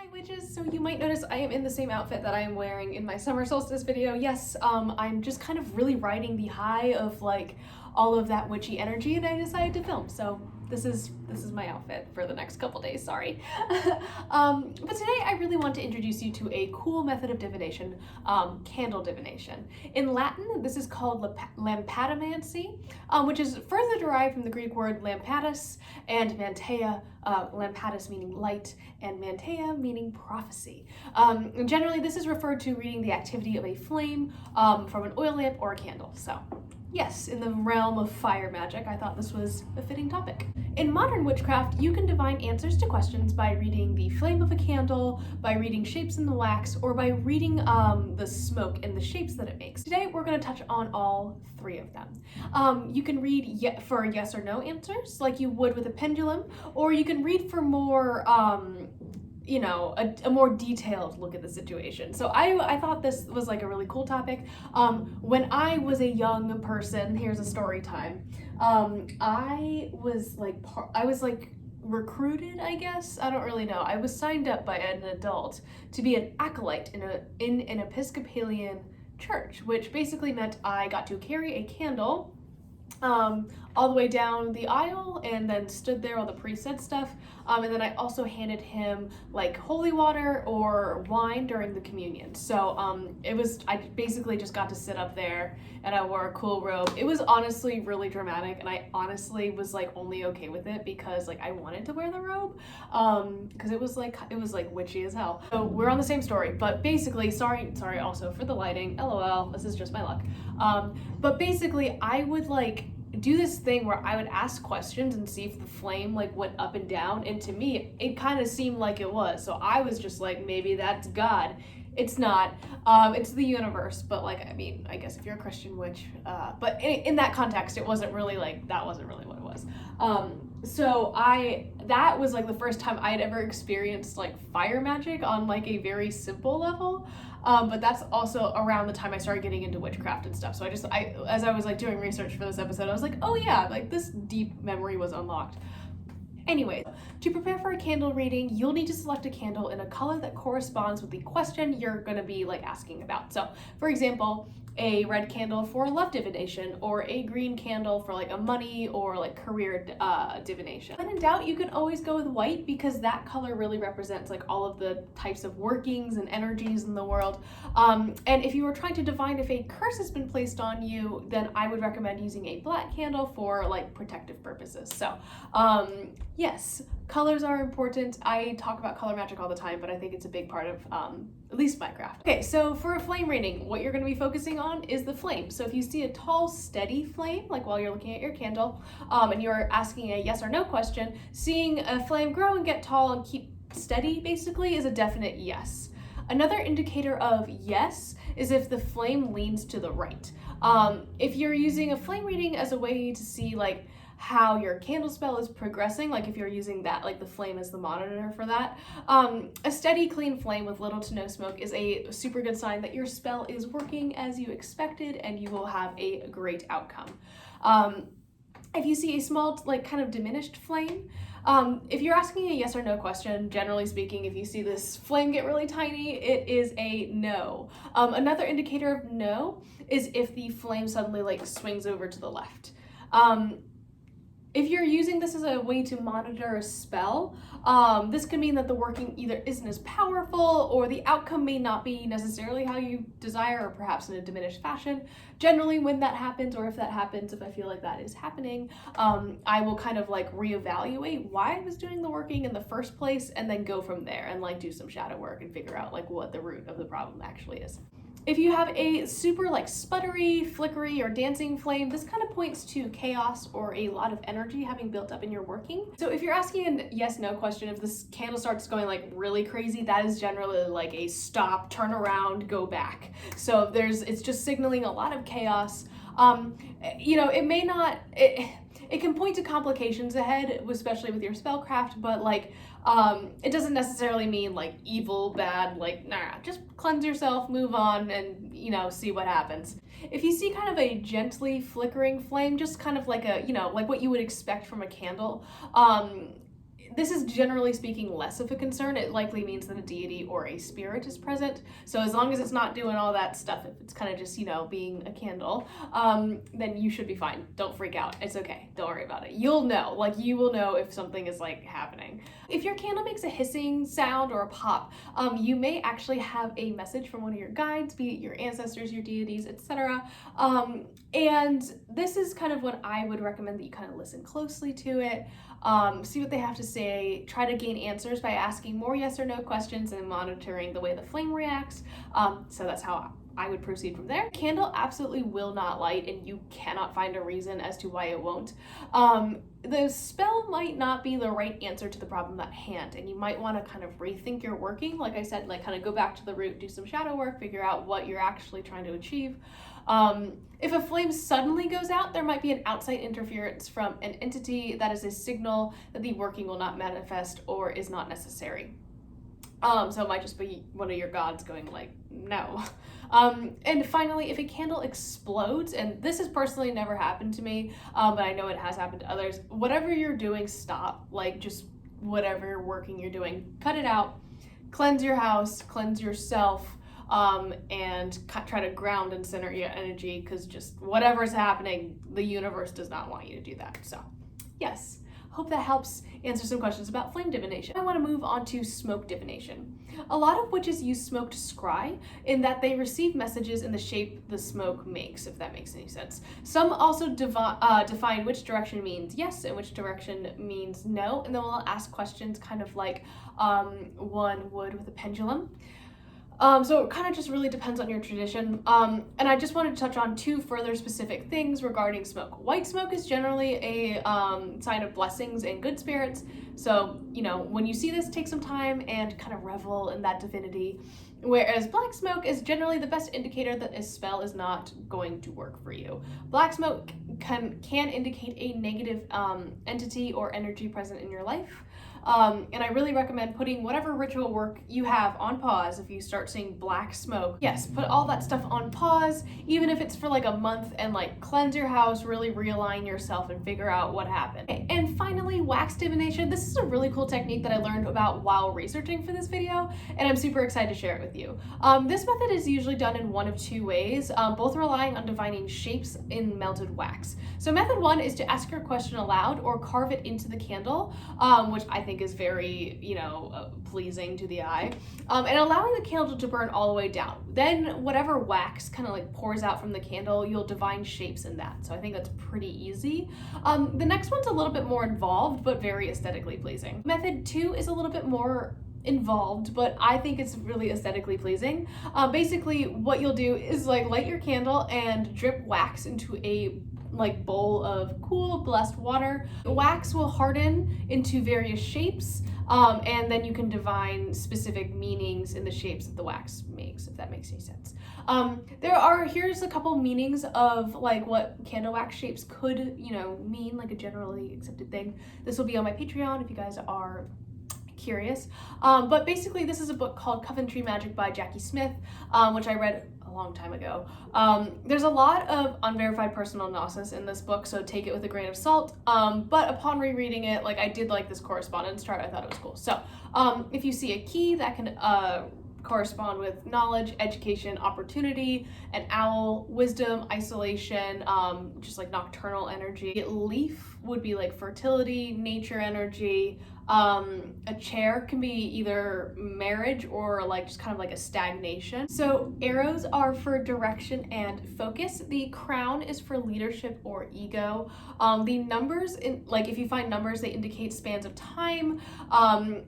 Hi witches! So you might notice I am in the same outfit that I am wearing in my summer solstice video. Yes, I'm just kind of really riding the high of like all of that witchy energy and I decided to film. So this is my outfit for the next couple days, sorry. But today I really want to introduce you to a cool method of divination, candle divination. In Latin, this is called lampadamancy, which is further derived from the Greek word lampadas and manteia, lampadas meaning light and manteia meaning prophecy. Generally, this is referred to reading the activity of a flame from an oil lamp or a candle. So yes, in the realm of fire magic, I thought this was a fitting topic. In modern witchcraft, you can divine answers to questions by reading the flame of a candle, by reading shapes in the wax, or by reading the smoke and the shapes that it makes. Today, we're going to touch on all three of them. You can read for yes or no answers, like you would with a pendulum, or you can read for more you know, a more detailed look at the situation. So I thought this was like a really cool topic. When I was a young person, here's a story time. I was like recruited, I guess. I don't really know. I was signed up by an adult to be an acolyte in an Episcopalian church, which basically meant I got to carry a candle all the way down the aisle and then stood there while the priest said stuff. And then I also handed him like holy water or wine during the communion. So I basically just got to sit up there and I wore a cool robe. It was honestly really dramatic and I honestly was like only okay with it because like I wanted to wear the robe because it was like witchy as hell. So we're on the same story, but basically, sorry also for the lighting, LOL, this is just my luck. But basically I would like do this thing where I would ask questions and see if the flame like went up and down, and to me it kind of seemed like it was, so I was just like, maybe that's God. It's not. It's the universe, but like, I mean, I guess if you're a Christian witch, but in that context it wasn't really like, that wasn't really what it was. So that was like the first time I had ever experienced like fire magic on like a very simple level. But that's also around the time I started getting into witchcraft and stuff. So as I was like doing research for this episode, I was like, oh yeah, like this deep memory was unlocked. Anyway, to prepare for a candle reading, you'll need to select a candle in a color that corresponds with the question you're going to be like asking about. So, for example, a red candle for love divination, or a green candle for like a money or like career divination. When in doubt, you can always go with white because that color really represents like all of the types of workings and energies in the world. And if you were trying to divine if a curse has been placed on you, then I would recommend using a black candle for like protective purposes. So yes, colors are important. I talk about color magic all the time, but I think it's a big part of at least my craft. Okay, so for a flame reading, what you're going to be focusing on is the flame. So if you see a tall, steady flame, like while you're looking at your candle, and you're asking a yes or no question, seeing a flame grow and get tall and keep steady basically is a definite yes. Another indicator of yes is if the flame leans to the right. If you're using a flame reading as a way to see like how your candle spell is progressing, like if you're using that, like the flame as the monitor for that, a steady, clean flame with little to no smoke is a super good sign that your spell is working as you expected and you will have a great outcome. If you see a small, like kind of diminished flame, if you're asking a yes or no question, generally speaking, if you see this flame get really tiny, it is a no. Another indicator of no is if the flame suddenly like swings over to the left. If you're using this as a way to monitor a spell, this can mean that the working either isn't as powerful or the outcome may not be necessarily how you desire, or perhaps in a diminished fashion. Generally, when that happens, or if that happens, if I feel like that is happening, I will kind of like reevaluate why I was doing the working in the first place and then go from there and like do some shadow work and figure out like what the root of the problem actually is. If you have a super like sputtery, flickery, or dancing flame, this kind of points to chaos or a lot of energy having built up in your working. So if you're asking a yes/no question, if this candle starts going like really crazy, that is generally like a stop, turn around, go back. So it's just signaling a lot of chaos. You know, it may not, it can point to complications ahead, especially with your spellcraft, but like it doesn't necessarily mean like evil, bad, like nah, just cleanse yourself, move on, and you know, see what happens. If you see kind of a gently flickering flame, just kind of like a, you know, like what you would expect from a candle, This is generally speaking less of a concern. It likely means that a deity or a spirit is present. So as long as it's not doing all that stuff, if it's kind of just, being a candle, then you should be fine. Don't freak out. It's okay. Don't worry about it. You'll know, you will know if something is happening. If your candle makes a hissing sound or a pop, you may actually have a message from one of your guides, be it your ancestors, your deities, etc. And this is kind of when I would recommend that you kind of listen closely to it, see what they have to say, try to gain answers by asking more yes or no questions and monitoring the way the flame reacts. So that's how I would proceed from there. Candle absolutely will not light, and you cannot find a reason as to why it won't. The spell might not be the right answer to the problem at hand, and you might want to kind of rethink your working. Like I said, kind of go back to the root, do some shadow work, figure out what you're actually trying to achieve. If a flame suddenly goes out, there might be an outside interference from an entity that is a signal that the working will not manifest or is not necessary. So it might just be one of your gods going no. And finally, if a candle explodes, and this has personally never happened to me, but I know it has happened to others, whatever you're doing, stop. Just whatever working you're doing, cut it out, cleanse your house, cleanse yourself, and try to ground and center your energy, because just whatever's happening, the universe does not want you to do that. So yes. Hope that helps answer some questions about flame divination. I want to move on to smoke divination. A lot of witches use smoke to scry, in that they receive messages in the shape the smoke makes, if that makes any sense. Some also define which direction means yes and which direction means no, and then we'll ask questions kind of like one would with a pendulum. So it kind of just really depends on your tradition. And I just wanted to touch on two further specific things regarding smoke. White smoke is generally a sign of blessings and good spirits. So, when you see this, take some time and kind of revel in that divinity. Whereas black smoke is generally the best indicator that a spell is not going to work for you. Black smoke can indicate a negative entity or energy present in your life. And I really recommend putting whatever ritual work you have on pause if you start seeing black smoke. Yes, put all that stuff on pause, even if it's for a month, and cleanse your house, really realign yourself and figure out what happened. And finally, wax divination. This is a really cool technique that I learned about while researching for this video, and I'm super excited to share it with you. This method is usually done in one of two ways, both relying on divining shapes in melted wax. So method one is to ask your question aloud or carve it into the candle, which I think is very, pleasing to the eye, and allowing the candle to burn all the way down. Then whatever wax kind of pours out from the candle, you'll divine shapes in that. So I think that's pretty easy. The next one's a little bit more involved, but very aesthetically pleasing. Method two is a little bit more involved, but I think it's really aesthetically pleasing. Basically, what you'll do is light your candle and drip wax into a bowl of cool, blessed water. The wax will harden into various shapes, and then you can divine specific meanings in the shapes that the wax makes, if that makes any sense. Here's a couple meanings of what candle wax shapes could, mean, a generally accepted thing. This will be on my Patreon if you guys are curious. But basically, this is a book called Divinatory Method by Jackie Smith, which I read a long time ago. There's a lot of unverified personal analysis in this book, so take it with a grain of salt. But upon rereading it, I did like this correspondence chart. I thought it was cool. So if you see a key that can correspond with knowledge, education, opportunity, an owl, wisdom, isolation, just nocturnal energy. A leaf would be fertility, nature energy. A chair can be either marriage or just kind of a stagnation. So arrows are for direction and focus. The crown is for leadership or ego. The numbers, if you find numbers, they indicate spans of time,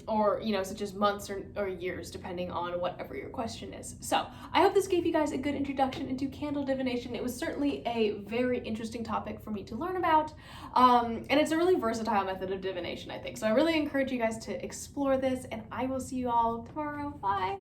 or such as months or years, depending on whatever your question is. So I hope this gave you guys a good introduction into candle divination. It was certainly a very interesting topic for me to learn about, and it's a really versatile method of divination, I think. So I really encourage you guys to explore this, and I will see you all tomorrow. Bye!